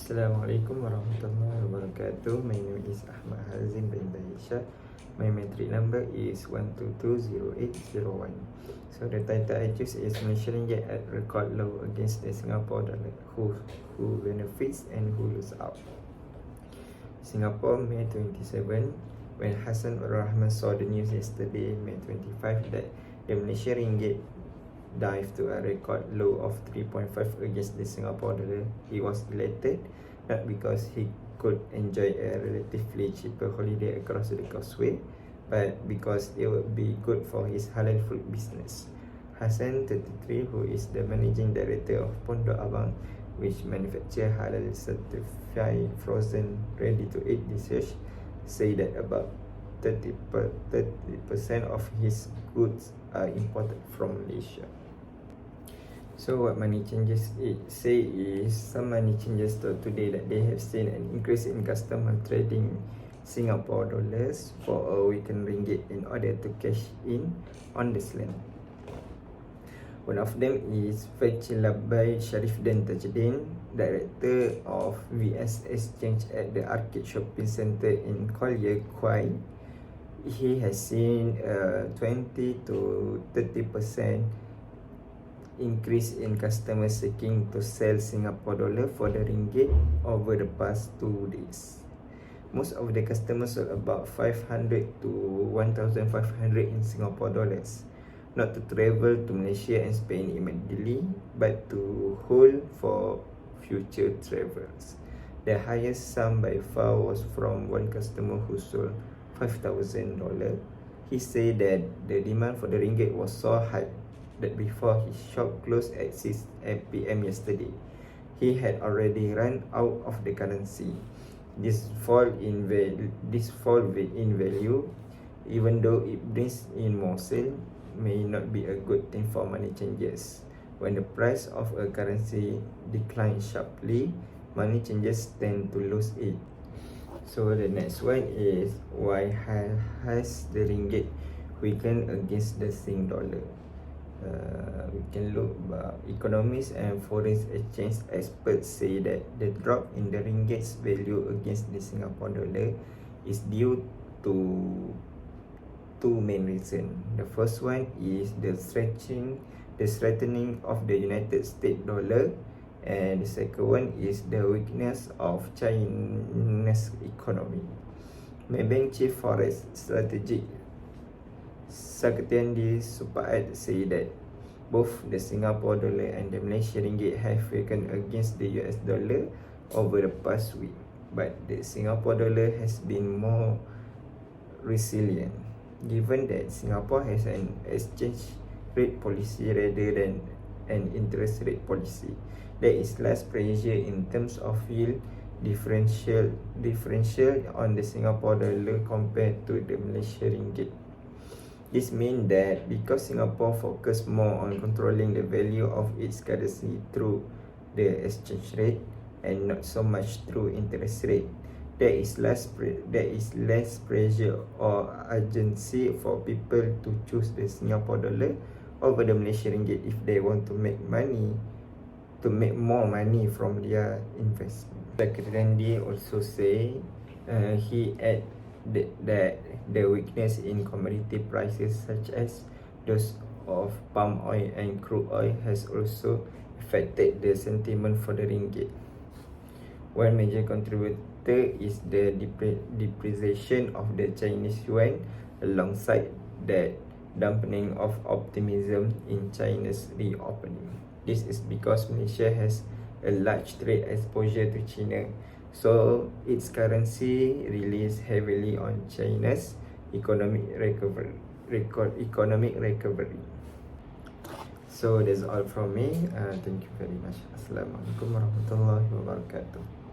Assalamualaikum warahmatullahi wabarakatuh. My name is Ahmad Hazim bin Shah. My metric number is 1220801. So the title I choose is Malaysia Ringgit at record low against the Singapore dollar. Who benefits and who lose out? Singapore, May 27. When Hassan Rahman saw the news yesterday, May 25, that the Malaysia Ringgit dived to a record low of 3.5 against the Singapore dollar, he was elated, not because he could enjoy a relatively cheaper holiday across the causeway, but because it would be good for his halal food business. Hassan, 33, who is the managing director of Pondok Abang, which manufacture halal certified frozen ready-to-eat dishes, say that about 30% of his goods are imported from Malaysia. So what money changes it say is some money changes today that they have seen an increase in customer trading Singapore dollars for a weakened ringgit in order to cash in on the slam. One of them is Fachilabai Sharifdan Tajuddin, director of VS Exchange at the Arcade Shopping Centre in Collier, Kuai. He has seen a 20 to 30% increase in customers seeking to sell Singapore dollar for the ringgit over the past 2 days. Most of the customers sold about 500 to 1,500 in Singapore dollars, not to travel to Malaysia and Spain immediately, but to hold for future travels. The highest sum by far was from one customer who sold $5,000. He said that the demand for the ringgit was so high that before his shop closed at 6 p.m. yesterday, he had already run out of the currency. This fall in value, even though it brings in more sale, may not be a good thing for money changers. When the price of a currency declines sharply, money changers tend to lose it. So the next one is why has the ringgit weakened against the Sing dollar? We can look, economists and foreign exchange experts say that the drop in the ringgit's value against the Singapore dollar is due to two main reasons. The first one is the strengthening of the United States dollar, and the second one is the weakness of China's economy. Maybank Chief Forex Strategic Saktiandi Supaat say that both the Singapore dollar and the Malaysia ringgit have weakened against the US dollar over the past week, but the Singapore dollar has been more resilient, given that Singapore has an exchange rate policy rather than an interest rate policy. There is less pressure in terms of yield differential on the Singapore dollar compared to the Malaysia ringgit. This means that because Singapore focus more on controlling the value of its currency through the exchange rate and not so much through interest rate, there is less pressure or urgency for people to choose the Singapore dollar over the Malaysian ringgit if they want to make more money from their investment. Secretary also say he add that the weakness in commodity prices such as those of palm oil and crude oil has also affected the sentiment for the ringgit. One major contributor is the depreciation of the Chinese yuan, alongside that dampening of optimism in China's reopening. This is because Malaysia has a large trade exposure to China, so its currency relies heavily on China's economic recovery. So that's all from me. Thank you very much. Assalamualaikum warahmatullahi wabarakatuh.